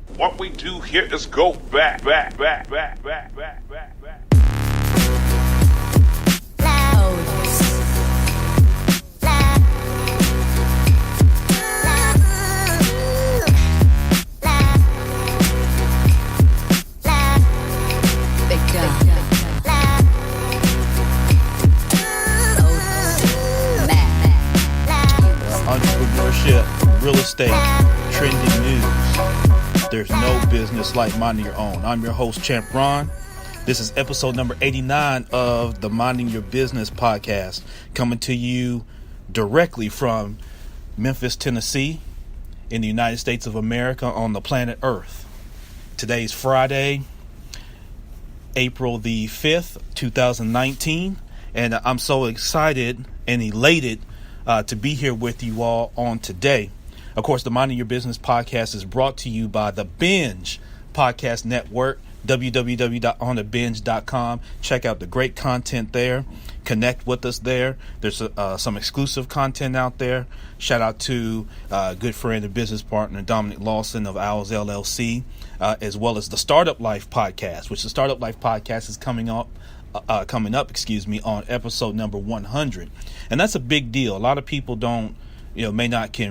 What we do here is go back. Entrepreneurship, real estate, trending news. There's no business like minding your own. I'm your host, Champ Ron. This is episode number 89 of the Minding Your Business podcast, coming to you directly from Memphis, Tennessee, in the United States of America, on the planet Earth. Today's Friday, April the 5th, 2019, and I'm so excited and elated to be here with you all on today. Of course, the Minding Your Business podcast is brought to you by the Binge podcast network, www.onthebinge.com. Check out the great content there. Connect with us there. There's some exclusive content out there. Shout out to good friend and business partner Dominic Lawson of Owls LLC, as well as the Startup Life podcast, which the Startup Life podcast is coming up, on episode number 100. And that's a big deal. A lot of people can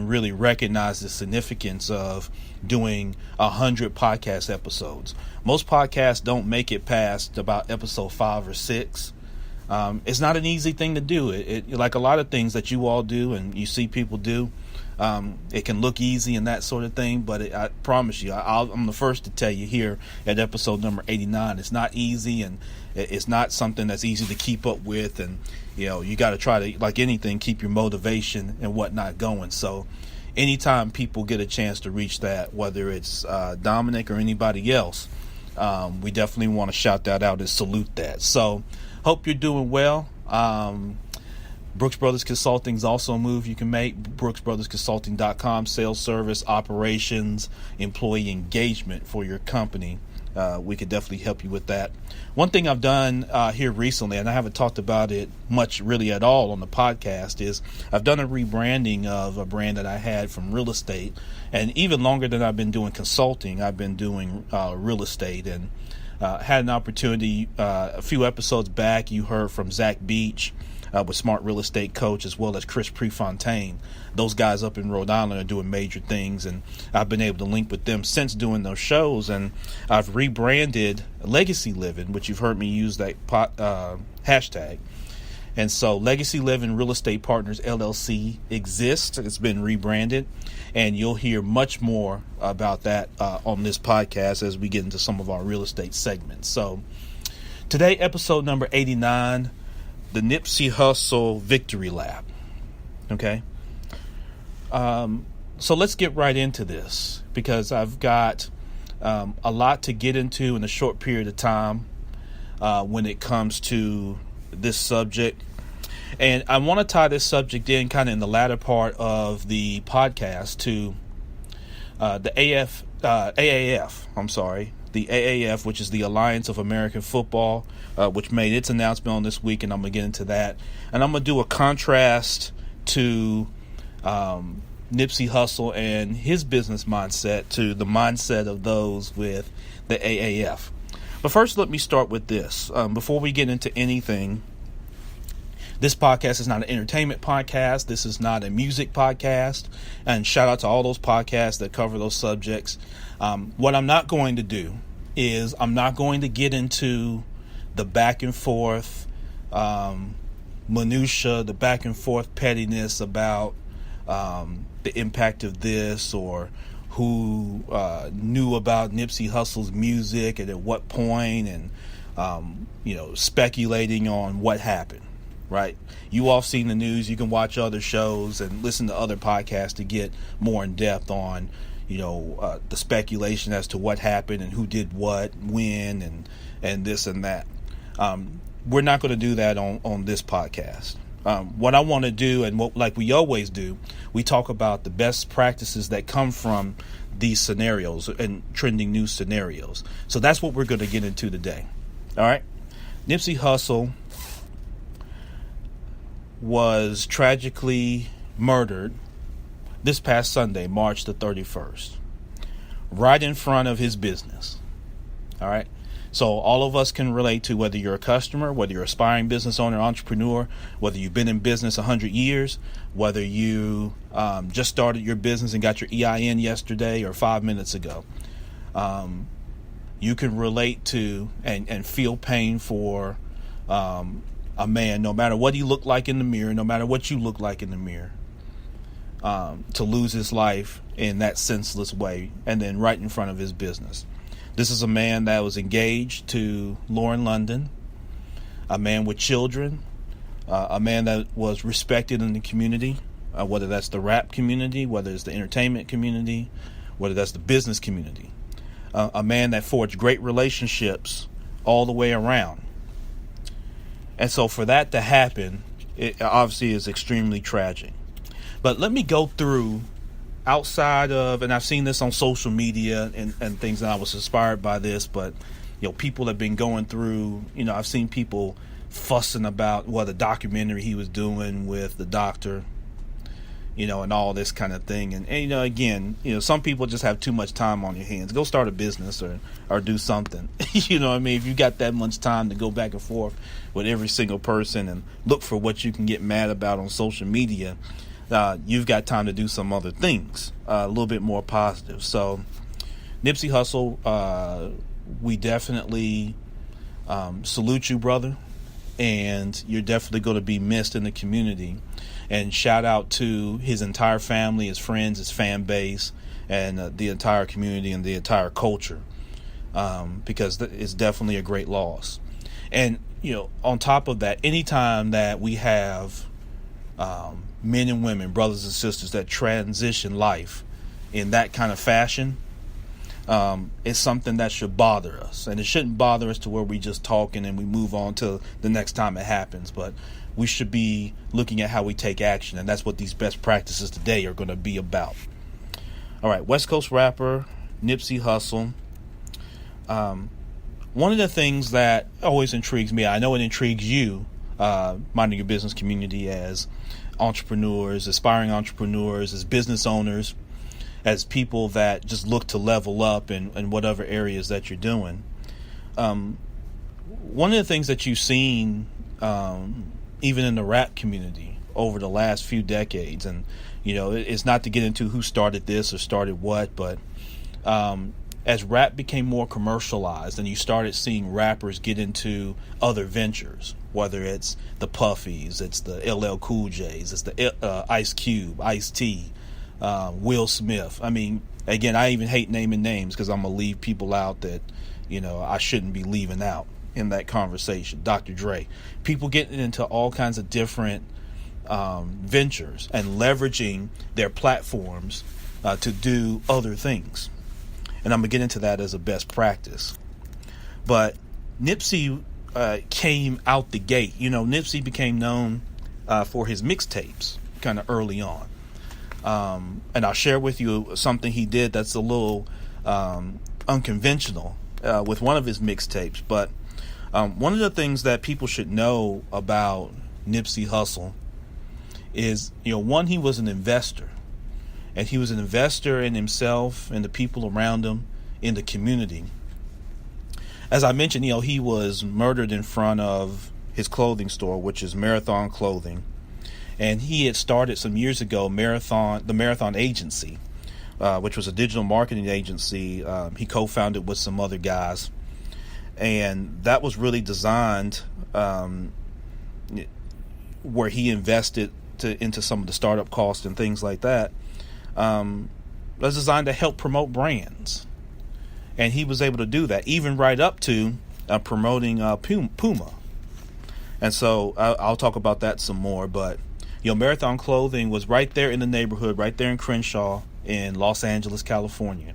really recognize the significance of doing 100 podcast episodes. Most podcasts don't make it past about episode 5 or 6. It's not an easy thing to do. It like a lot of things that you all do and you see people do. It can look easy and that sort of thing, but I promise you, I'm the first to tell you here at episode number 89, it's not easy, and it's not something that's easy to keep up with. And, you got to try to, like anything, keep your motivation and whatnot going. So anytime people get a chance to reach that, whether it's Dominic or anybody else, we definitely want to shout that out and salute that. So hope you're doing well. Brooks Brothers Consulting is also a move you can make. BrooksBrothersConsulting.com, sales, service, operations, employee engagement for your company. We could definitely help you with that. One thing I've done here recently, and I haven't talked about it much really at all on the podcast, is I've done a rebranding of a brand that I had from real estate. And even longer than I've been doing consulting, I've been doing real estate. And had an opportunity a few episodes back, you heard from Zach Beach, with Smart Real Estate Coach, as well as Chris Prefontaine. Those guys up in Rhode Island are doing major things, and I've been able to link with them since doing those shows. And I've rebranded Legacy Living, which you've heard me use that hashtag. And so Legacy Living Real Estate Partners LLC exists. It's been rebranded, and you'll hear much more about that on this podcast as we get into some of our real estate segments. So today, episode number 89, the Nipsey Hussle Victory Lap. Okay. So let's get right into this, because I've got a lot to get into in a short period of time when it comes to this subject. And I want to tie this subject in kind of in the latter part of the podcast to the AAF, which is the Alliance of American Football, which made its announcement on this week, and I'm going to get into that. And I'm going to do a contrast to Nipsey Hussle and his business mindset to the mindset of those with the AAF. But first, let me start with this. Before we get into anything, this podcast is not an entertainment podcast. This is not a music podcast. And shout out to all those podcasts that cover those subjects. What I'm not going to do is I'm not going to get into the back and forth minutia, the back and forth pettiness about the impact of this, or who knew about Nipsey Hussle's music and at what point, and speculating on what happened. Right? You all seen the news. You can watch other shows and listen to other podcasts to get more in depth on, the speculation as to what happened and who did what, when, and this and that. We're not going to do that on this podcast. What I want to do, and like we always do, we talk about the best practices that come from these scenarios and trending news scenarios. So that's what we're going to get into today. All right. Nipsey Hussle was tragically murdered this past Sunday, March the 31st. right in front of his business. All right. So all of us can relate to whether you're a customer, whether you're an aspiring business owner, entrepreneur, whether you've been in business 100 years, whether you just started your business and got your EIN yesterday or 5 minutes ago. You can relate to and feel pain for a man, no matter what he looked like in the mirror, no matter what you look like in the mirror, to lose his life in that senseless way and then right in front of his business. This is a man that was engaged to Lauren London, a man with children, a man that was respected in the community, whether that's the rap community, whether it's the entertainment community, whether that's the business community. A man that forged great relationships all the way around. And so for that to happen, it obviously is extremely tragic. But let me go through outside of, and I've seen this on social media and things, and I was inspired by this, but people have been going through, I've seen people fussing about the documentary he was doing with the doctor, and all this kind of thing. And again, some people just have too much time on your hands. Go start a business or do something. You know what I mean? If you got that much time to go back and forth with every single person and look for what you can get mad about on social media, you've got time to do some other things, a little bit more positive. So Nipsey Hussle, we definitely salute you, brother. And you're definitely going to be missed in the community. And shout out to his entire family, his friends, his fan base, and the entire community and the entire culture, because it's definitely a great loss. And, on top of that, anytime that we have men and women, brothers and sisters that transition life in that kind of fashion, it's something that should bother us. And it shouldn't bother us to where we just talking and we move on to the next time it happens. But we should be looking at how we take action. And that's what these best practices today are going to be about. All right, West Coast rapper Nipsey Hussle. One of the things that always intrigues me, I know it intrigues you, minding your business community, as entrepreneurs, aspiring entrepreneurs, as business owners, as people that just look to level up in whatever areas that you're doing. One of the things that you've seen, even in the rap community over the last few decades, and it's not to get into who started this or started what, but as rap became more commercialized and you started seeing rappers get into other ventures, whether it's the Puffies, it's the LL Cool J's, it's the Ice Cube, Ice-T, Will Smith. I mean, again, I even hate naming names because I'm going to leave people out that, I shouldn't be leaving out in that conversation. Dr. Dre. People getting into all kinds of different ventures and leveraging their platforms to do other things. And I'm going to get into that as a best practice. But Nipsey came out the gate. Nipsey became known for his mixtapes kind of early on. And I'll share with you something he did that's a little unconventional with one of his mixtapes. But one of the things that people should know about Nipsey Hussle is, one, he was an investor. And he was an investor in himself and the people around him in the community. As I mentioned, he was murdered in front of his clothing store, which is Marathon Clothing. And he had started some years ago the Marathon Agency, which was a digital marketing agency. He co-founded with some other guys. And that was really designed where he invested into some of the startup costs and things like that. Was designed to help promote brands. And he was able to do that, even right up to promoting Puma. And so I'll talk about that some more. But, Marathon Clothing was right there in the neighborhood, right there in Crenshaw in Los Angeles, California.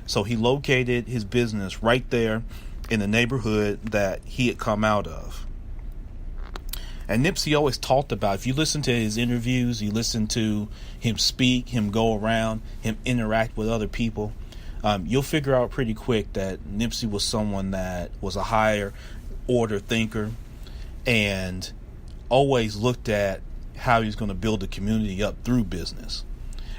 So he located his business right there in the neighborhood that he had come out of. And Nipsey always talked about, if you listen to his interviews, you listen to him speak, him go around, him interact with other people, you'll figure out pretty quick that Nipsey was someone that was a higher order thinker and always looked at how he's going to build the community up through business.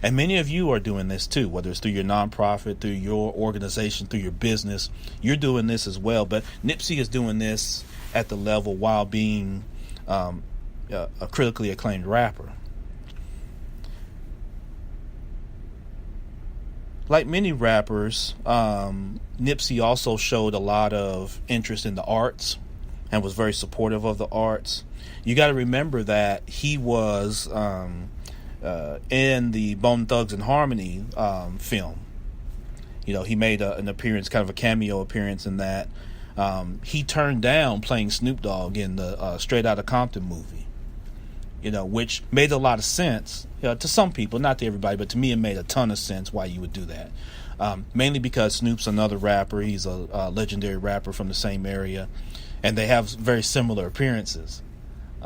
And many of you are doing this too, whether it's through your nonprofit, through your organization, through your business. You're doing this as well. But Nipsey is doing this at the level while being a critically acclaimed rapper. Like many rappers, Nipsey also showed a lot of interest in the arts and was very supportive of the arts. You got to remember that he was in the Bone Thugs and Harmony film. You know, he made an appearance, kind of a cameo appearance in that. He turned down playing Snoop Dogg in the Straight Outta Compton movie. You know, which made a lot of sense to some people, not to everybody, but to me it made a ton of sense why you would do that. Mainly because Snoop's another rapper. He's a legendary rapper from the same area, and they have very similar appearances.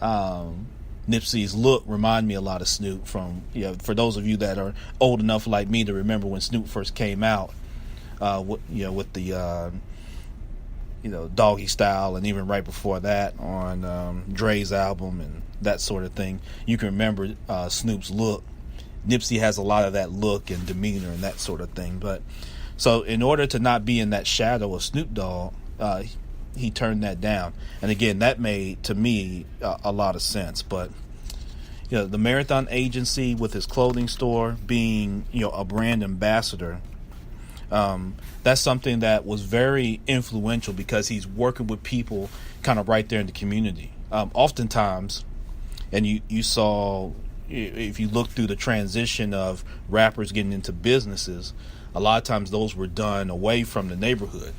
Nipsey's look remind me a lot of Snoop from, for those of you that are old enough like me to remember when Snoop first came out, with the Doggy Style, and even right before that on Dre's album and that sort of thing. You can remember Snoop's look. Nipsey has a lot of that look and demeanor and that sort of thing. But so in order to not be in that shadow of Snoop Dogg, he turned that down. And again, that made to me a lot of sense. But the Marathon Agency with his clothing store being a brand ambassador, that's something that was very influential because he's working with people kind of right there in the community. Oftentimes, and you saw, if you look through the transition of rappers getting into businesses, a lot of times those were done away from the neighborhood.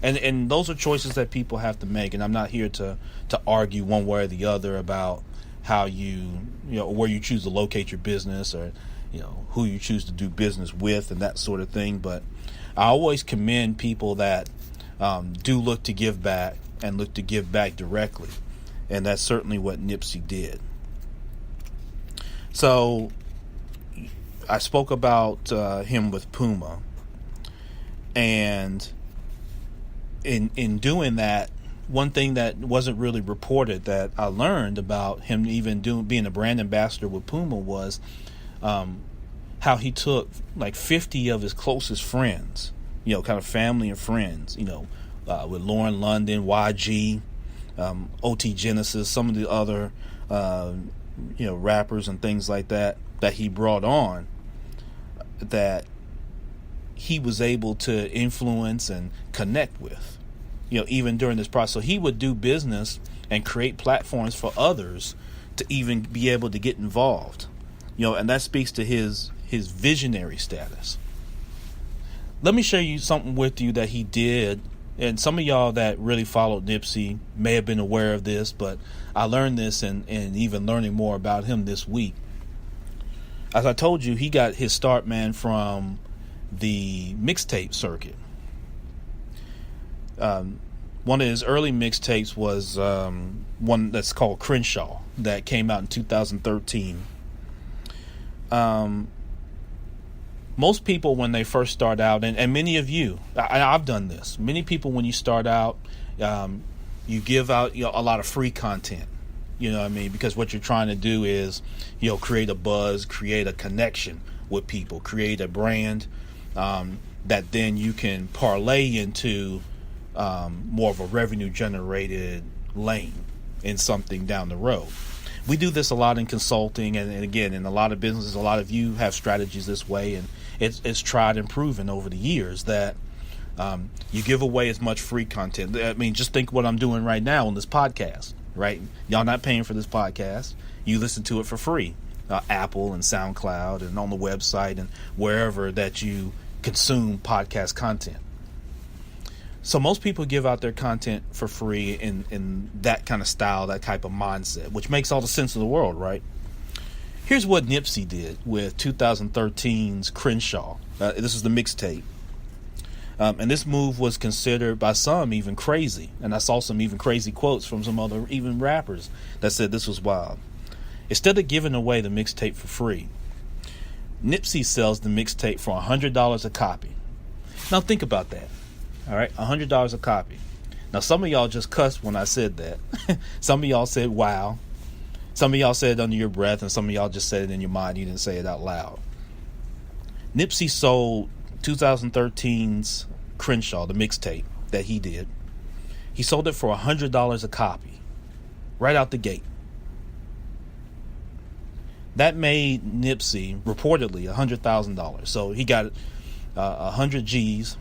And those are choices that people have to make. And I'm not here to argue one way or the other about how where you choose to locate your business, or who you choose to do business with and that sort of thing. But I always commend people that do look to give back and look to give back directly. And that's certainly what Nipsey did. So I spoke about him with Puma. And in doing that, one thing that wasn't really reported that I learned about him even being a brand ambassador with Puma was how he took like 50 of his closest friends, kind of family and friends, with Lauren London, YG, OT Genesis, some of the other, rappers and things like that he brought on, that he was able to influence and connect with, even during this process. So he would do business and create platforms for others to even be able to get involved, and that speaks to his visionary status. Let me share you something with you that he did. And some of y'all that really followed Nipsey may have been aware of this, but I learned this and even learning more about him this week. As I told you, he got his start, man, from the mixtape circuit. One of his early mixtapes was one that's called Crenshaw that came out in 2013. Most people, when they first start out, and many of you, I've done this. Many people, when you start out, you give out a lot of free content. You know what I mean? Because what you're trying to do is, create a buzz, create a connection with people, create a brand that then you can parlay into more of a revenue generated lane in something down the road. We do this a lot in consulting, and again, in a lot of businesses. A lot of you have strategies this way, and it's tried and proven over the years that you give away as much free content. I mean, just think what I'm doing right now on this podcast, right? Y'all not paying for this podcast. You listen to it for free. Apple and SoundCloud and on the website and wherever that you consume podcast content. So most people give out their content for free in that kind of style, that type of mindset, which makes all the sense in the world, right? Here's what Nipsey did with 2013's Crenshaw. This is the mixtape. And this move was considered by some even crazy. And I saw some even crazy quotes from some other even rappers that said this was wild. Instead of giving away the mixtape for free, Nipsey sells the mixtape for $100 a copy. Now think about that. All right, $100 a copy. Now, some of y'all just cussed when I said that. Some of y'all said, wow. Some of y'all said it under your breath, and some of y'all just said it in your mind. You didn't say it out loud. Nipsey sold 2013's Crenshaw, the mixtape that he did. He sold it for $100 a copy, right out the gate. That made Nipsey reportedly $100,000. So he got 100 G's,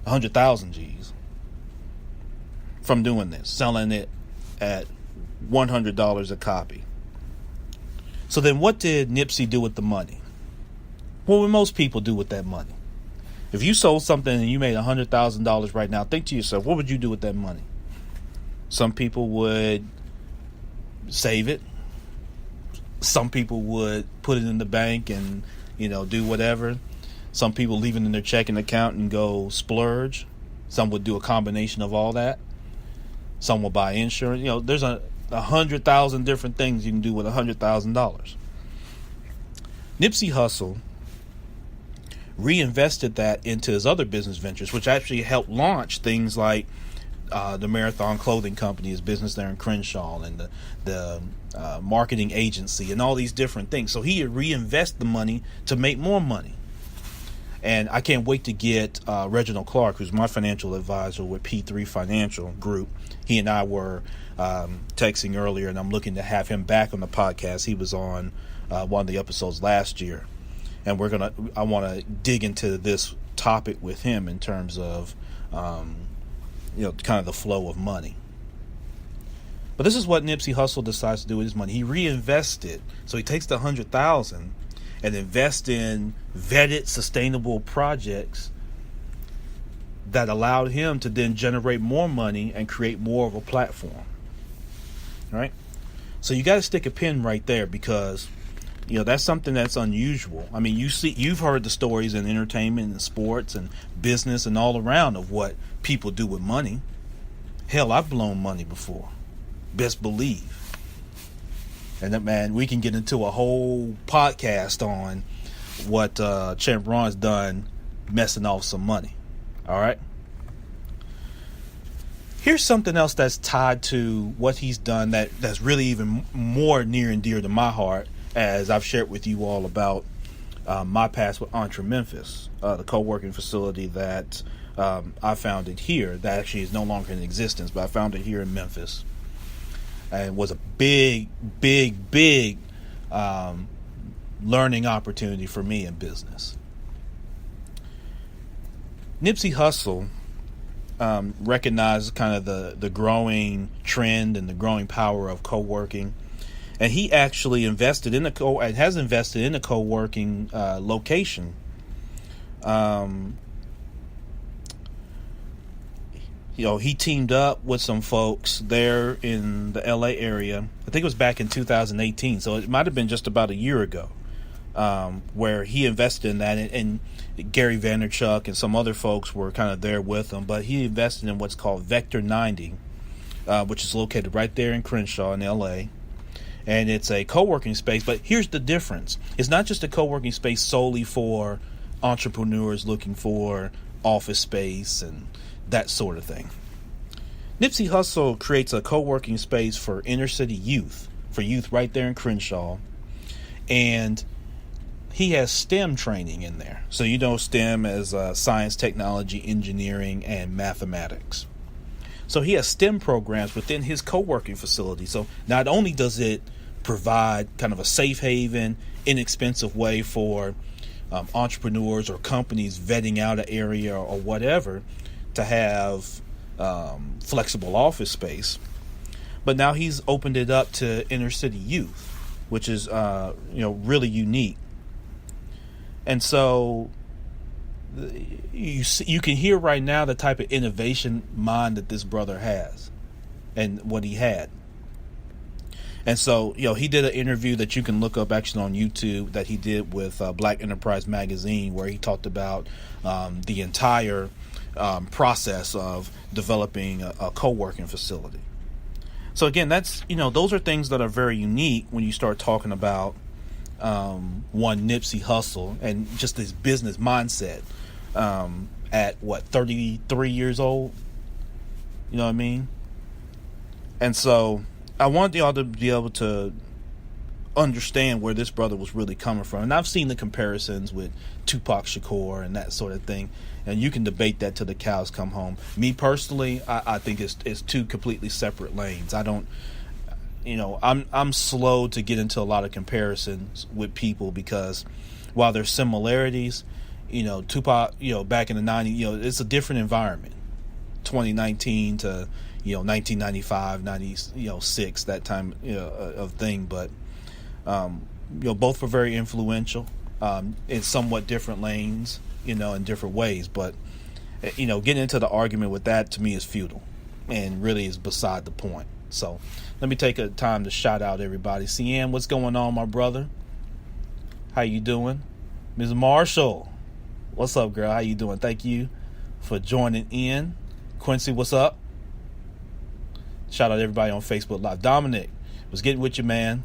100,000 G's from doing this, selling it at $100 a copy. So then what did Nipsey do with the money? Well, what most people do with that money. If you sold something and you made $100,000 right now, think to yourself, what would you do with that money? Some people would save it. Some people would put it in the bank and, do whatever. Some people leave it in their checking account and go splurge. Some would do a combination of all that. Some will buy insurance. There's 100,000 different things you can do with $100,000. Nipsey Hussle reinvested that into his other business ventures, which actually helped launch things like the Marathon Clothing Company, his business there in Crenshaw, and the marketing agency, and all these different things. So he had reinvested the money to make more money. And I can't wait to get Reginald Clark, who's my financial advisor with P3 Financial Group. He and I were texting earlier, and I'm looking to have him back on the podcast. He was on one of the episodes last year. And I want to dig into this topic with him in terms of, kind of the flow of money. But this is what Nipsey Hussle decides to do with his money. He reinvests it. So he takes the $100,000 and invests in vetted, sustainable projects that allowed him to then generate more money and create more of a platform. All right? So you got to stick a pin right there, because that's something that's unusual. I mean, you've heard the stories in entertainment and sports and business and all around of what people do with money. Hell, I've blown money before. Best believe. And that, man, we can get into a whole podcast on what Champ Ron's done messing off some money. All right. Here's something else that's tied to what he's done that's really even more near and dear to my heart, as I've shared with you all about my past with Entre Memphis, the co-working facility that I founded here, that actually is no longer in existence, but I found it here in Memphis. And it was a big learning opportunity for me in business. Nipsey Hussle recognized kind of the growing trend and the growing power of co-working. And he actually invested in has invested in a co-working location. He teamed up with some folks there in the LA area. I think it was back in 2018, so it might have been just about a year ago, where he invested in that. And Gary Vaynerchuk and some other folks were kind of there with him, but he invested in what's called Vector 90, which is located right there in Crenshaw in LA. And it's a co-working space, but here's the difference. It's not just a co-working space solely for entrepreneurs looking for office space and that sort of thing. Nipsey Hussle creates a co-working space for inner city youth, for youth right there in Crenshaw. And he has STEM training in there. So STEM as science, technology, engineering, and mathematics. So he has STEM programs within his co-working facility. So not only does it provide kind of a safe haven, inexpensive way for entrepreneurs or companies vetting out an area or whatever to have flexible office space, but now he's opened it up to inner city youth, which is really unique. And so you can hear right now the type of innovation mind that this brother has and what he had. And so, he did an interview that you can look up actually on YouTube that he did with Black Enterprise Magazine, where he talked about the entire process of developing a co-working facility. So again, that's, those are things that are very unique when you start talking about one Nipsey Hussle and just his business mindset at 33 years old. You know what I mean? And so I want y'all to be able to understand where this brother was really coming from. And I've seen the comparisons with Tupac Shakur and that sort of thing, and you can debate that till the cows come home. Me personally, I think it's two completely separate lanes. I don't, I'm slow to get into a lot of comparisons with people, because while there's similarities, Tupac, back in the 90s, it's a different environment. 2019 to 1995, 96, that time of thing, but both were very influential in somewhat different lanes, in different ways. But getting into the argument with that, to me, is futile and really is beside the point. So let me take a time to shout out everybody. CM, what's going on, my brother? How you doing? Ms. Marshall, what's up, girl? How you doing? Thank you for joining in. Quincy, what's up? Shout out everybody on Facebook Live. Dominic, was getting with you, man.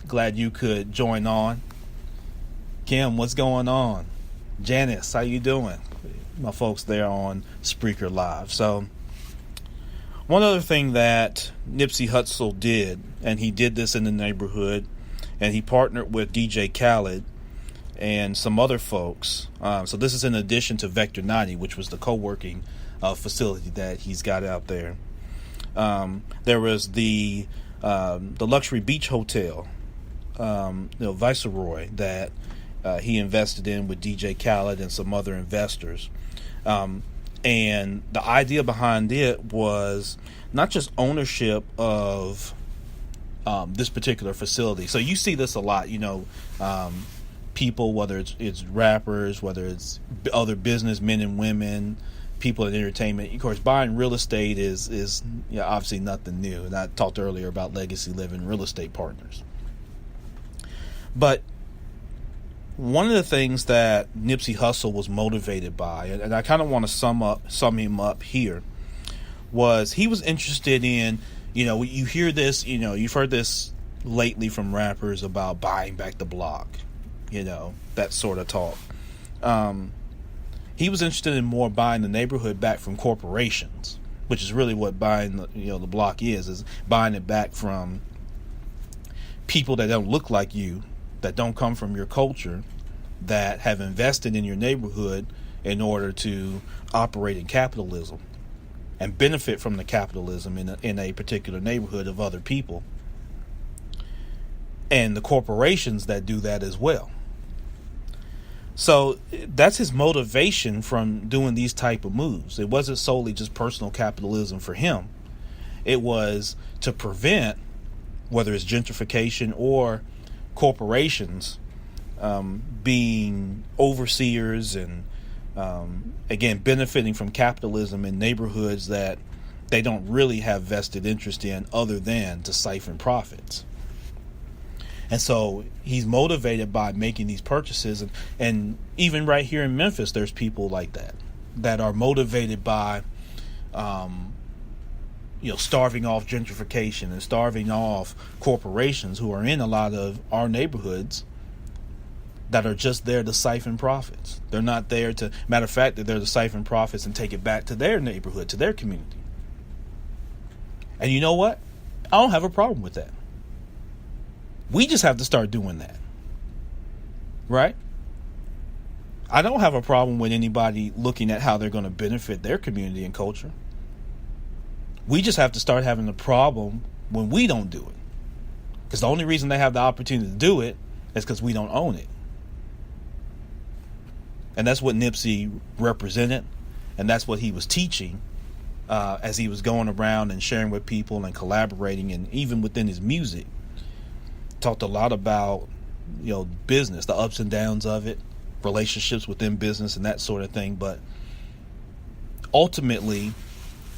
Glad you could join on. Kim, what's going on? Janice, how you doing? My folks there on Spreaker Live. So, one other thing that Nipsey Hussle did, and he did this in the neighborhood, and he partnered with DJ Khaled and some other folks. So this is in addition to Vector 90, which was the co-working facility that he's got out there. There was the luxury beach hotel, Viceroy, that he invested in with DJ Khaled and some other investors. And the idea behind it was not just ownership of this particular facility. So you see this a lot, people, whether it's rappers, whether it's other businessmen and women, people in entertainment. Of course, buying real estate is obviously nothing new. And I talked earlier about Legacy Living Real Estate Partners. But one of the things that Nipsey Hussle was motivated by, and I kind of want to sum him up here, was he was interested in, you hear this, you've heard this lately from rappers about buying back the block, that sort of talk. He was interested in more buying the neighborhood back from corporations, which is really what buying the block is buying it back from people that don't look like you, that don't come from your culture, that have invested in your neighborhood in order to operate in capitalism and benefit from the capitalism in a particular neighborhood of other people, and the corporations that do that as well. So that's his motivation from doing these type of moves. It wasn't solely just personal capitalism for him. It was to prevent, whether it's gentrification or corporations being overseers and, again, benefiting from capitalism in neighborhoods that they don't really have vested interest in other than to siphon profits. And so he's motivated by making these purchases. And even right here in Memphis, there's people like that are motivated by, starving off gentrification and starving off corporations who are in a lot of our neighborhoods that are just there to siphon profits. They're not there to, matter of fact, they're there to siphon profits and take it back to their neighborhood, to their community. And you know what? I don't have a problem with that. We just have to start doing that. Right? I don't have a problem with anybody looking at how they're going to benefit their community and culture. We just have to start having a problem when we don't do it. Because the only reason they have the opportunity to do it is because we don't own it. And that's what Nipsey represented. And that's what he was teaching as he was going around and sharing with people and collaborating, and even within his music. Talked a lot about, business, the ups and downs of it, relationships within business and that sort of thing. But ultimately,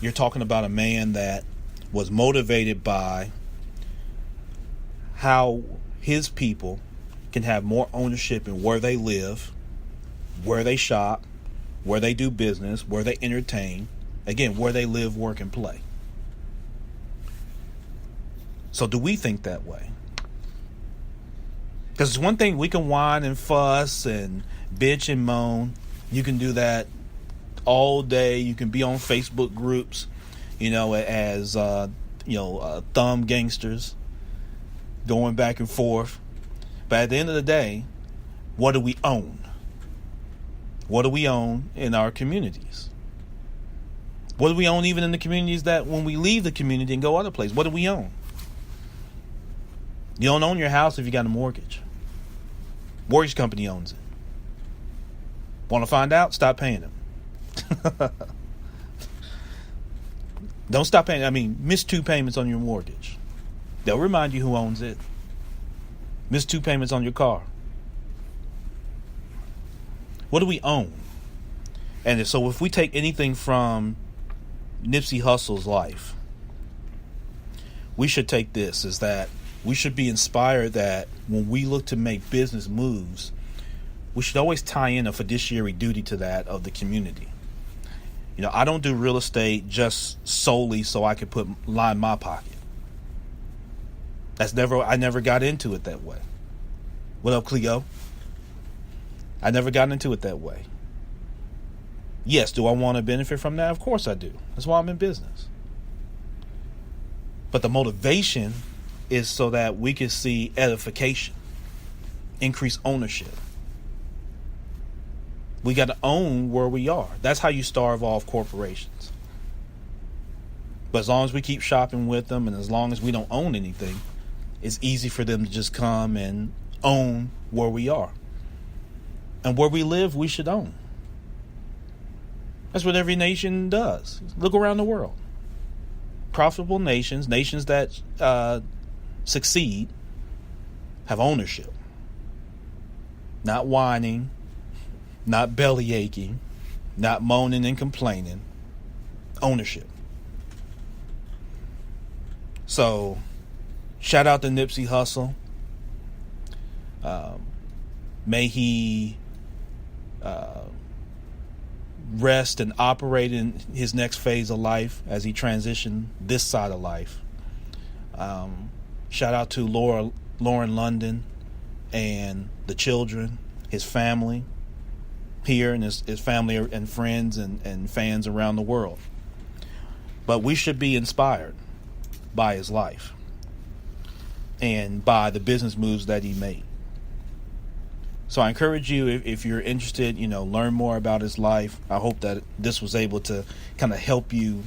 you're talking about a man that was motivated by how his people can have more ownership in where they live, where they shop, where they do business, where they entertain, again, where they live, work, and play. So do we think that way? Because it's one thing, we can whine and fuss and bitch and moan. You can do that all day. You can be on Facebook groups, as thumb gangsters. going back and forth. But at the end of the day, what do we own? What do we own in our communities? What do we own even in the communities that when we leave the community and go other places? What do we own? You don't own your house if you got a mortgage. Mortgage company owns it. Want to find out? Stop paying them. Don't stop paying. Miss 2 payments on your mortgage. They'll remind you who owns it. Miss 2 payments on your car. What do we own? And so if we take anything from Nipsey Hussle's life, we should take this, is that we should be inspired that when we look to make business moves, we should always tie in a fiduciary duty to that of the community. I don't do real estate just solely so I could line my pocket. I never got into it that way. What up, Cleo? I never got into it that way. Yes, do I want to benefit from that? Of course I do. That's why I'm in business. But the motivation is so that we can see edification, increase ownership. We got to own where we are. That's how you starve off corporations. But as long as we keep shopping with them and as long as we don't own anything, it's easy for them to just come and own where we are. And where we live, we should own. That's what every nation does. Look around the world. Profitable nations that succeed, have ownership. Not whining, not belly aching, not moaning and complaining. Ownership. So, shout out to Nipsey Hussle. May he rest and operate in his next phase of life as he transitioned this side of life. Shout out to Lauren London and the children, his family here, and his family and friends and fans around the world. But we should be inspired by his life and by the business moves that he made. So I encourage you, if you're interested, learn more about his life. I hope that this was able to kind of help you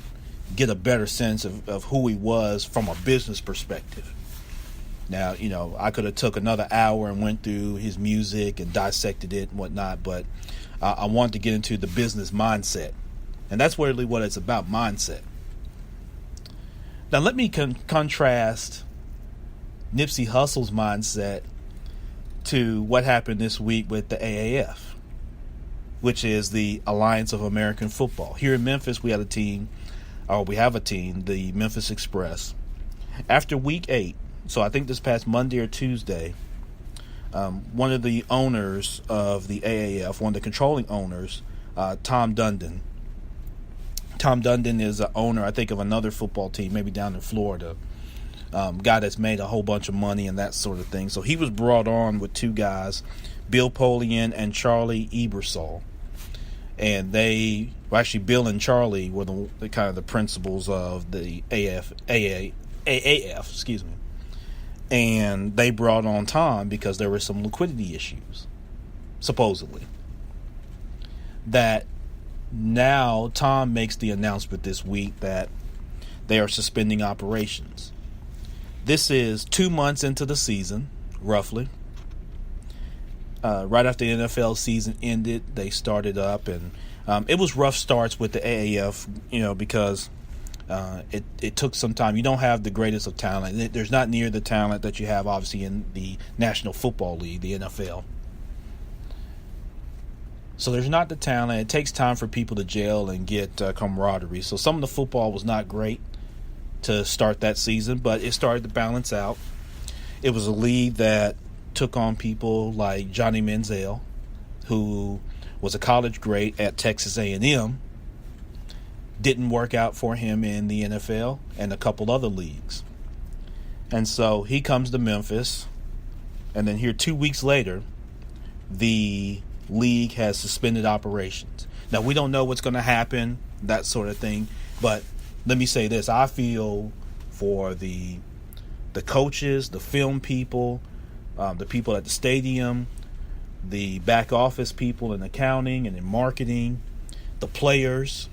get a better sense of who he was from a business perspective. Now, I could have took another hour and went through his music and dissected it and whatnot, but I wanted to get into the business mindset. And that's really what it's about, mindset. Now, let me contrast Nipsey Hussle's mindset to what happened this week with the AAF, which is the Alliance of American Football. Here in Memphis, we have a team, the Memphis Express. After week 8, so I think this past Monday or Tuesday, one of the owners of the AAF, one of the controlling owners, Tom Dundon. Tom Dundon is an owner, I think, of another football team, maybe down in Florida. Guy that's made a whole bunch of money and that sort of thing. So he was brought on with 2 guys, Bill Polian and Charlie Ebersol. And Bill and Charlie were the kind of the principals of the AAF, excuse me. And they brought on Tom because there were some liquidity issues, supposedly. That now Tom makes the announcement this week that they are suspending operations. This is 2 months into the season, roughly. Right after the NFL season ended, they started up, and it was rough starts with the AAF, because it took some time. You don't have the greatest of talent. There's not near the talent that you have, obviously, in the National Football League, the NFL. So there's not the talent. It takes time for people to gel and get camaraderie. So some of the football was not great to start that season, but it started to balance out. It was a league that took on people like Johnny Manziel, who was a college great at Texas A&M, didn't work out for him in the NFL and a couple other leagues. And so he comes to Memphis, and then here 2 weeks later, the league has suspended operations. Now, we don't know what's going to happen, that sort of thing, but let me say this. I feel for the the coaches, the film people, the people at the stadium, the back office people in accounting and in marketing, the players,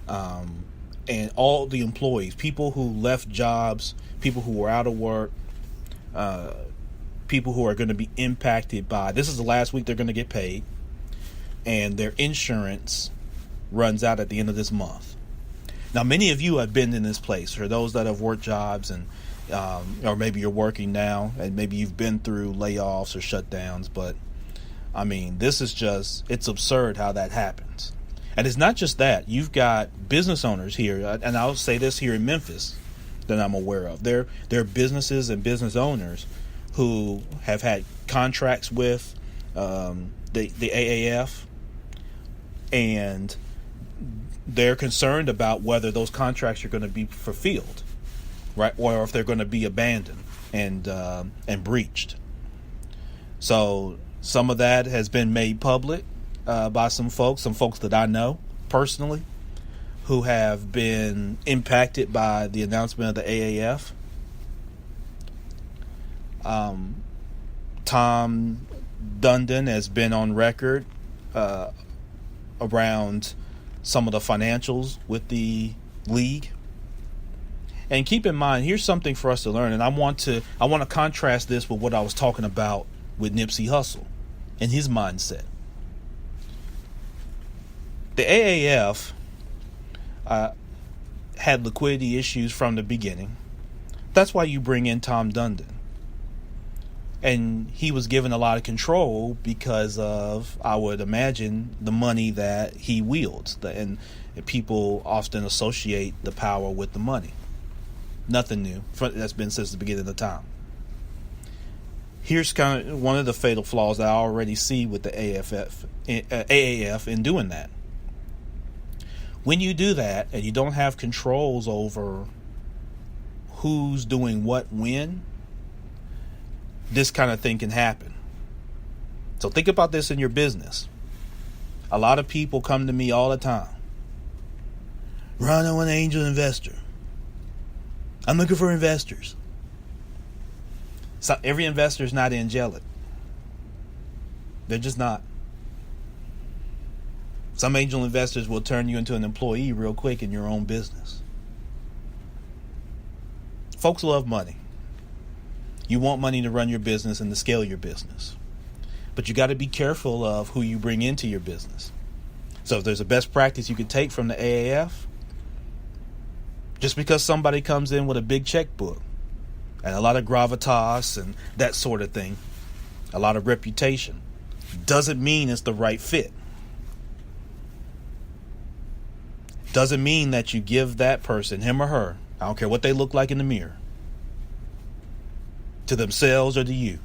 and all the employees, people who left jobs, people who were out of work, people who are going to be impacted by, this is the last week they're going to get paid, and their insurance runs out at the end of this month. Now, many of you have been in this place, for those that have worked jobs, and or maybe you're working now, and maybe you've been through layoffs or shutdowns, but I mean, this is just, it's absurd how that happens. And it's not just that. You've got business owners here, and I'll say this here in Memphis that I'm aware of. There are businesses and business owners who have had contracts with the AAF, and they're concerned about whether those contracts are going to be fulfilled, right, or if they're going to be abandoned and breached. So some of that has been made public by some folks that I know personally, who have been impacted by the announcement of the AAF. Tom Dundon has been on record around some of the financials with the league. And keep in mind, here's something for us to learn, and I want to contrast this with what I was talking about with Nipsey Hussle and his mindset. The AAF had liquidity issues from the beginning. That's why you bring in Tom Dundon. And he was given a lot of control because of, I would imagine, the money that he wields. And people often associate the power with the money. Nothing new. That's been since the beginning of time. Here's kind of one of the fatal flaws that I already see with the AAF in doing that. When you do that and you don't have controls over who's doing what when, this kind of thing can happen. So think about this in your business. A lot of people come to me all the time. Ron, I'm an angel investor. I'm looking for investors. So every investor is not angelic. They're just not. Some angel investors will turn you into an employee real quick in your own business. Folks love money. You want money to run your business and to scale your business. But you got to be careful of who you bring into your business. So if there's a best practice you could take from the AAF, just because somebody comes in with a big checkbook and a lot of gravitas and that sort of thing, a lot of reputation, doesn't mean it's the right fit. Doesn't mean that you give that person, him or her, I don't care what they look like in the mirror, to themselves or to you.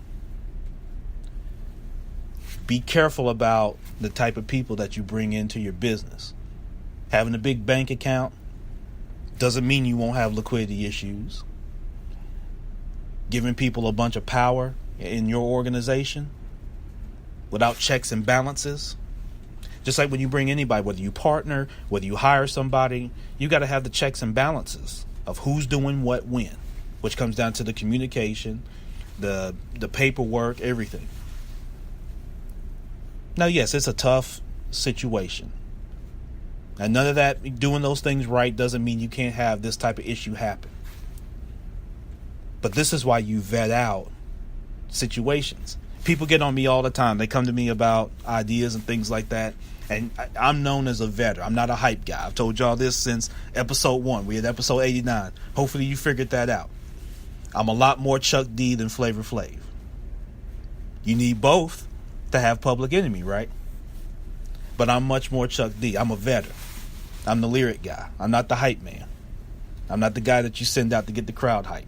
Be careful about the type of people that you bring into your business. Having a big bank account doesn't mean you won't have liquidity issues. Giving people a bunch of power in your organization without checks and balances. Just like when you bring anybody, whether you partner, whether you hire somebody, you got to have the checks and balances of who's doing what when, which comes down to the communication, the paperwork, everything. Now, yes, it's a tough situation. And none of that, doing those things right doesn't mean you can't have this type of issue happen. But this is why you vet out situations. People get on me all the time. They come to me about ideas and things like that. And I'm known as a vetter. I'm not a hype guy. I've told y'all this since episode 1. We had episode 89. Hopefully you figured that out. I'm a lot more Chuck D than Flavor Flav. You need both to have Public Enemy, right? But I'm much more Chuck D. I'm a vetter. I'm the lyric guy. I'm not the hype man. I'm not the guy that you send out to get the crowd hype.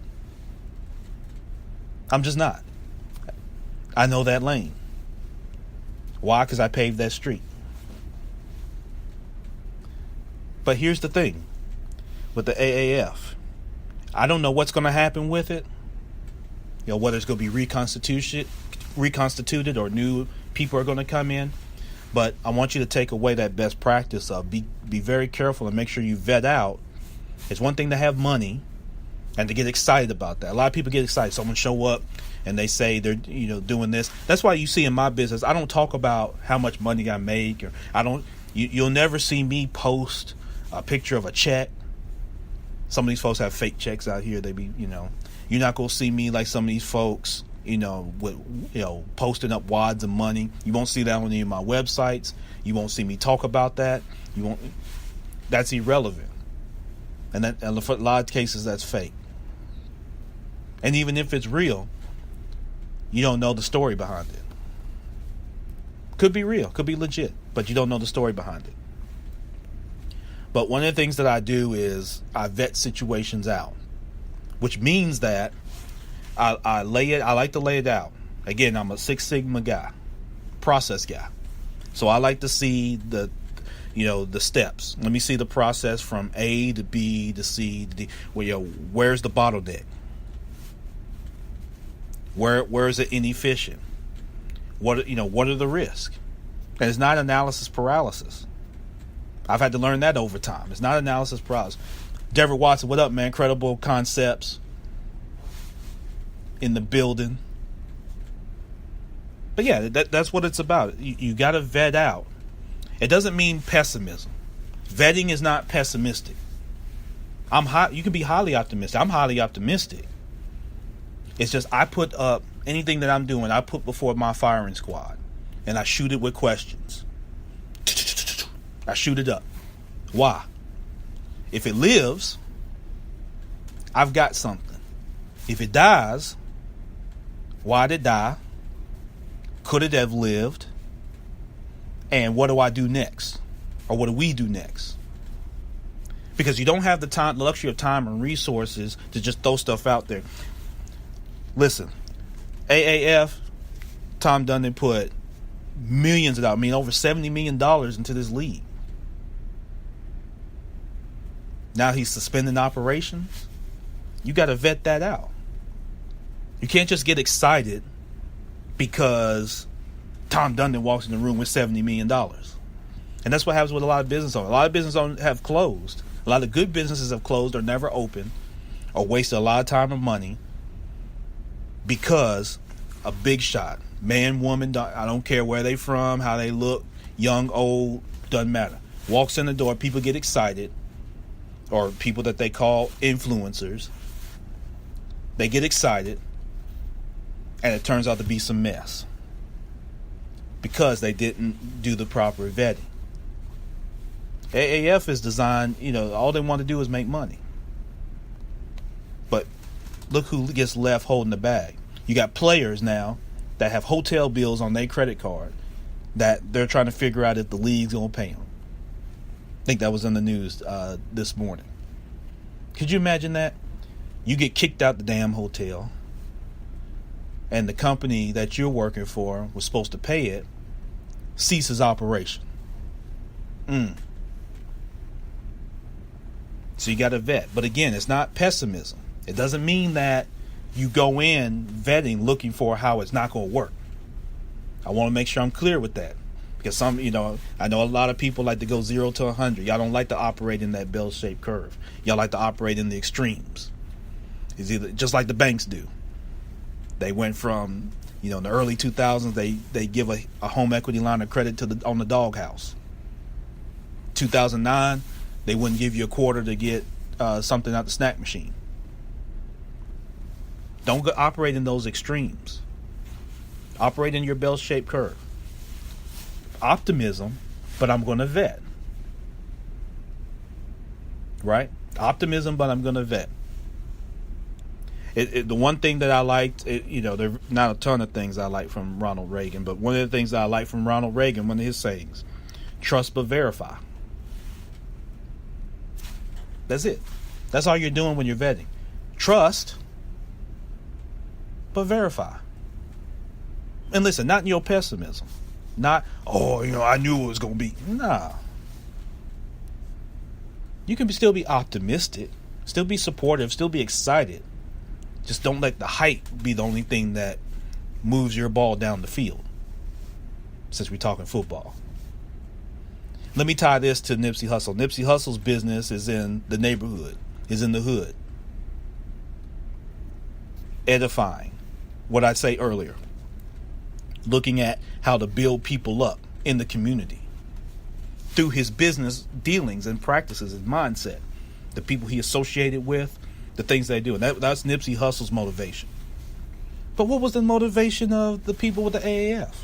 I'm just not. I know that lane. Why? Because I paved that street. But here's the thing with the AAF. I don't know what's going to happen with it. You know, whether it's going to be reconstituted or new people are going to come in. But I want you to take away that best practice of be very careful and make sure you vet out. It's one thing to have money. and to get excited about that. A lot of people get excited. Someone show up and they say they're doing this. That's why you see in my business, I don't talk about how much money I make, or you'll never see me post a picture of a check. Some of these folks have fake checks out here. They be, you're not gonna see me like some of these folks, with posting up wads of money. You won't see that on any of my websites. You won't see me talk about that. You won't. That's irrelevant, and for a lot of cases that's fake. And even if it's real, you don't know the story behind it. Could be real, could be legit, but you don't know the story behind it. But one of the things that I do is I vet situations out, which means that I like to lay it out. Again, I'm a Six Sigma guy, process guy. So I like to see the steps. Let me see the process from A to B to C to D. Where's the bottleneck? Where is it inefficient? What are the risks? And it's not analysis paralysis. I've had to learn that over time. It's not analysis paralysis. Deborah Watson, what up, man? Credible Concepts in the building. But yeah, that's what it's about. You got to vet out. It doesn't mean pessimism. Vetting is not pessimistic. You can be highly optimistic. I'm highly optimistic. It's just I put up anything that I'm doing, I put before my firing squad, and I shoot it with questions. I shoot it up. Why? If it lives, I've got something. If it dies, why did it die? Could it have lived? And what do I do next? Or what do we do next? Because you don't have the luxury of time and resources to just throw stuff out there. Listen, AAF, Tom Dundon put millions of dollars, over $70 million into this league. Now he's suspending operations. You got to vet that out. You can't just get excited because Tom Dundon walks in the room with $70 million. And that's what happens with a lot of business owners. A lot of business owners have closed. A lot of good businesses have closed or never opened or wasted a lot of time and money because a big shot, man, woman, I don't care where they from, how they look, young, old, doesn't matter. Walks in the door, people get excited, or people that they call influencers. They get excited, and it turns out to be some mess because they didn't do the proper vetting. AAF is designed, all they want to do is make money. But look who gets left holding the bag. You got players now that have hotel bills on their credit card that they're trying to figure out if the league's going to pay them. I think that was in the news this morning. Could you imagine that? You get kicked out the damn hotel, and the company that you're working for was supposed to pay it, ceases operation. So you got to vet. But again, it's not pessimism. It doesn't mean that you go in vetting looking for how it's not going to work. I want to make sure I'm clear with that. Because I know a lot of people like to go 0 to 100. Y'all don't like to operate in that bell-shaped curve. Y'all like to operate in the extremes. It's either just like the banks do. They went from, in the early 2000s, they give a home equity line of credit on the doghouse. 2009, they wouldn't give you a quarter to get something out the snack machine. Don't operate in those extremes. Operate in your bell-shaped curve. Optimism, but I'm going to vet. Right? Optimism, but I'm going to vet. The one thing that I liked, there are not a ton of things I like from Ronald Reagan, but one of the things that I like from Ronald Reagan, one of his sayings, trust but verify. That's it. That's all you're doing when you're vetting. Trust, but verify. And listen, not in your pessimism. Not, I knew it was going to be. Nah. You can still be optimistic, still be supportive, still be excited. Just don't let the hype be the only thing that moves your ball down the field, since we're talking football. Let me tie this to Nipsey Hussle. Nipsey Hussle's business is in the neighborhood, is in the hood. edifying. What I say earlier, looking at how to build people up in the community through his business dealings and practices and mindset, the people he associated with, the things they do. And that's Nipsey Hussle's motivation. But what was the motivation of the people with the AAF?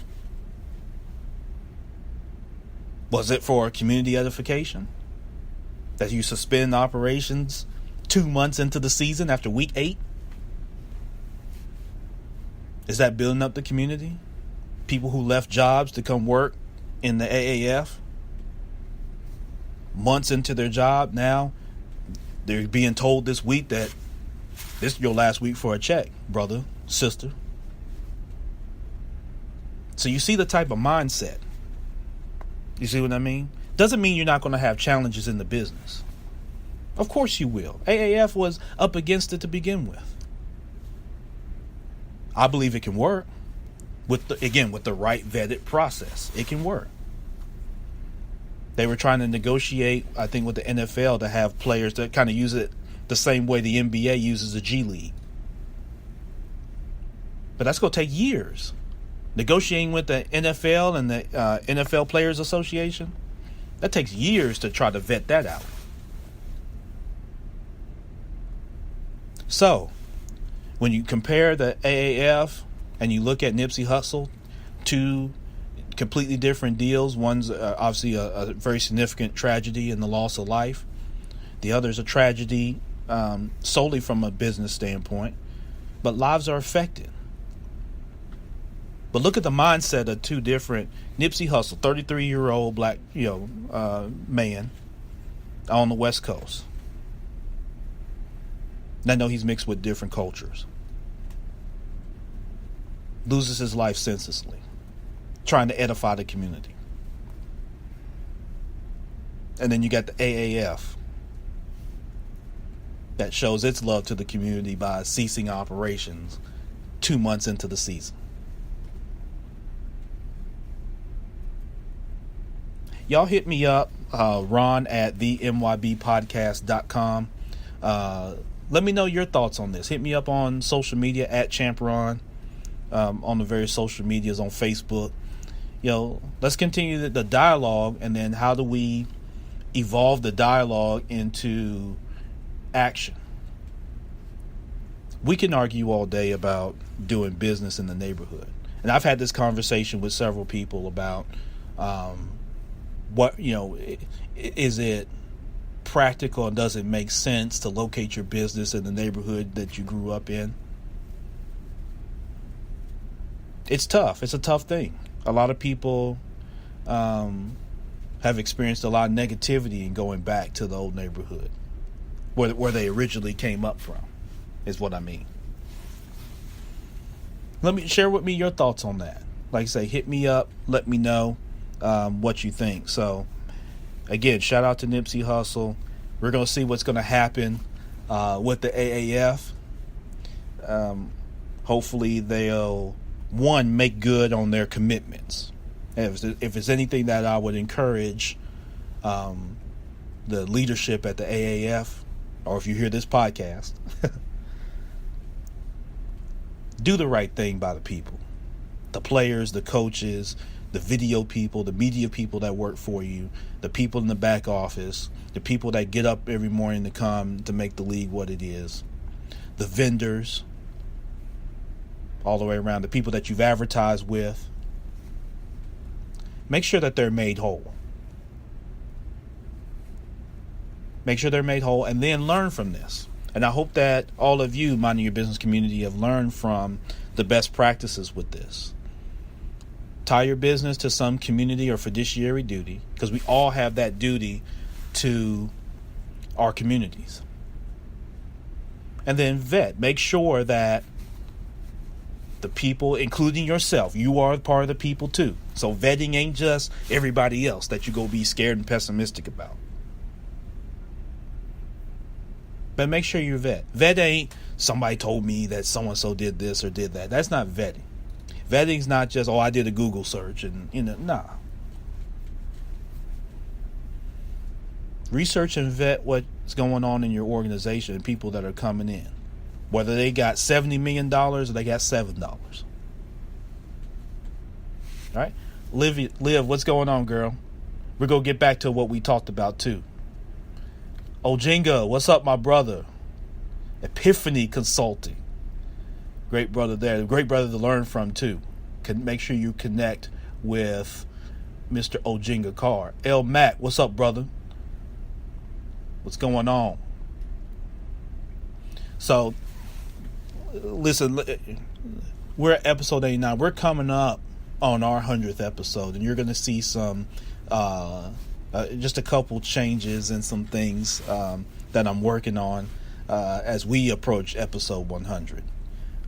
Was it for community edification? That you suspend operations 2 months into the season after week 8? Is that building up the community? People who left jobs to come work in the AAF? Months into their job, now they're being told this week that this is your last week for a check, brother, sister. So you see the type of mindset. You see what I mean? Doesn't mean you're not going to have challenges in the business. Of course you will. AAF was up against it to begin with. I believe it can work. With the right vetted process. It can work. They were trying to negotiate, I think, with the NFL to have players that kind of use it the same way the NBA uses the G League. But that's going to take years. Negotiating with the NFL and the NFL Players Association, that takes years to try to vet that out. So, when you compare the AAF and you look at Nipsey Hussle, two completely different deals. One's obviously a very significant tragedy in the loss of life. The other is a tragedy solely from a business standpoint. But lives are affected. But look at the mindset of two different. Nipsey Hussle, 33-year-old black man on the West Coast. And I know he's mixed with different cultures. Loses his life senselessly, trying to edify the community. And then you got the AAF that shows its love to the community by ceasing operations 2 months into the season. Y'all hit me up, Ron at themybpodcast.com. Let me know your thoughts on this. Hit me up on social media at ChampRon, on the various social medias on Facebook. Let's continue the dialogue, and then how do we evolve the dialogue into action? We can argue all day about doing business in the neighborhood. And I've had this conversation with several people about is it practical and does it make sense to locate your business in the neighborhood that you grew up in? It's tough. It's a tough thing. A lot of people have experienced a lot of negativity in going back to the old neighborhood where they originally came up from, is what I mean. Let me share with me your thoughts on that. Like I say, hit me up. Let me know what you think. So, again, shout out to Nipsey Hussle. We're going to see what's going to happen with the AAF. Hopefully they'll, one, make good on their commitments. If it's anything that I would encourage the leadership at the AAF, or if you hear this podcast, do the right thing by the people. The players, the coaches, the video people, the media people that work for you, the people in the back office, the people that get up every morning to come to make the league what it is, the vendors, all the way around, the people that you've advertised with. Make sure that they're made whole. Make sure they're made whole, and then learn from this. And I hope that all of you, minding your business community, have learned from the best practices with this. Tie your business to some community or fiduciary duty, because we all have that duty to our communities. And then vet. Make sure that the people, including yourself, you are part of the people too. So vetting ain't just everybody else that you go be scared and pessimistic about. But make sure you vet. Vet ain't somebody told me that so-and-so did this or did that. That's not vetting. Vetting's not just, I did a Google search and, nah. Research and vet what's going on in your organization and people that are coming in. whether they got $70 million or they got $7. All right, Liv, what's going on, girl? We're gonna get back to what we talked about too. Ojinga, what's up, my brother? Epiphany Consulting, great brother there, great brother to learn from too. Can make sure you connect with Mr. Ojinga Carr. El Matt, what's up, brother? What's going on? So, listen, we're at episode 89. We're coming up on our 100th episode, and you're going to see some, just a couple changes and some things that I'm working on as we approach episode 100.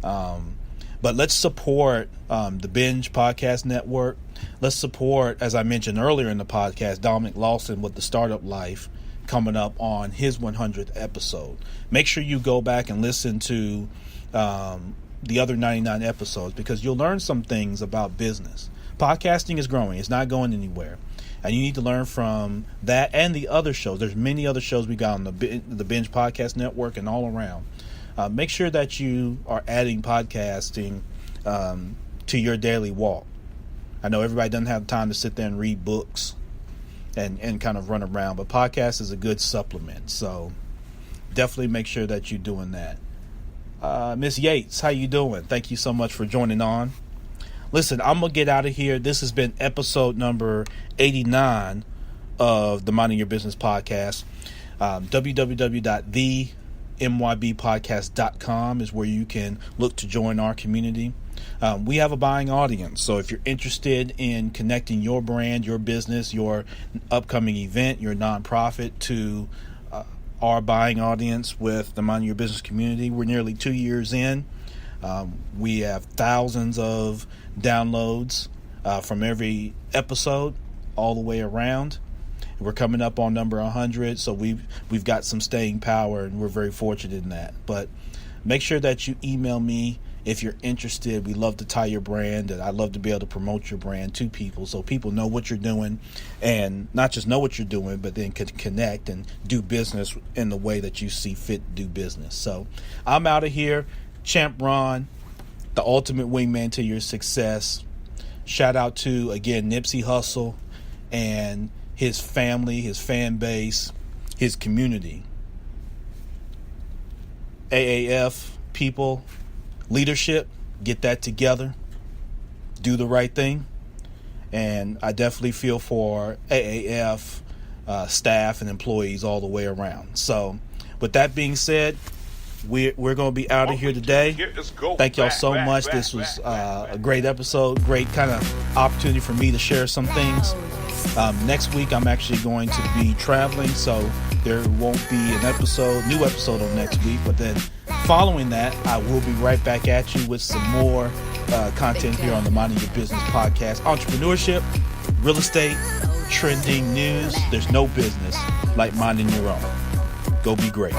But let's support the Binge Podcast Network. Let's support, as I mentioned earlier in the podcast, Dominic Lawson with the Startup Life coming up on his 100th episode. Make sure you go back and listen to the other 99 episodes, because you'll learn some things about business. Podcasting is growing. It's not going anywhere. And you need to learn from that and the other shows. There's many other shows we got on the Binge Podcast Network and all around. Make sure that you are adding podcasting to your daily walk. I know everybody doesn't have time to sit there and read books and kind of run around, but podcast is a good supplement. So definitely make sure that you're doing that. Miss Yates, how you doing? Thank you so much for joining on. Listen, I'm going to get out of here. This has been episode number 89 of the Minding Your Business podcast. www.themybpodcast.com is where you can look to join our community. We have a buying audience, so if you're interested in connecting your brand, your business, your upcoming event, your nonprofit to our buying audience with the Minding Your Business community, we're nearly 2 years in. We have thousands of downloads from every episode all the way around. We're coming up on number 100, so we've got some staying power, and we're very fortunate in that. But make sure that you email me if you're interested. We love to tie your brand, and I'd love to be able to promote your brand to people so people know what you're doing, and not just know what you're doing, but then can connect and do business in the way that you see fit to do business. So I'm out of here. Champ Ron, the ultimate wingman to your success. Shout out to, again, Nipsey Hussle and his family, his fan base, his community. AAF people, leadership, get that together, do the right thing. And I definitely feel for AAF staff and employees all the way around. So with that being said, we're going to be out of here today. Thank y'all so much. This was a great episode, great kind of opportunity for me to share some things. Next week, I'm actually going to be traveling, so there won't be an new episode on next week. But then following that, I will be right back at you with some more content here on the Minding Your Business podcast. Entrepreneurship, real estate, trending news. There's no business like minding your own. Go be great.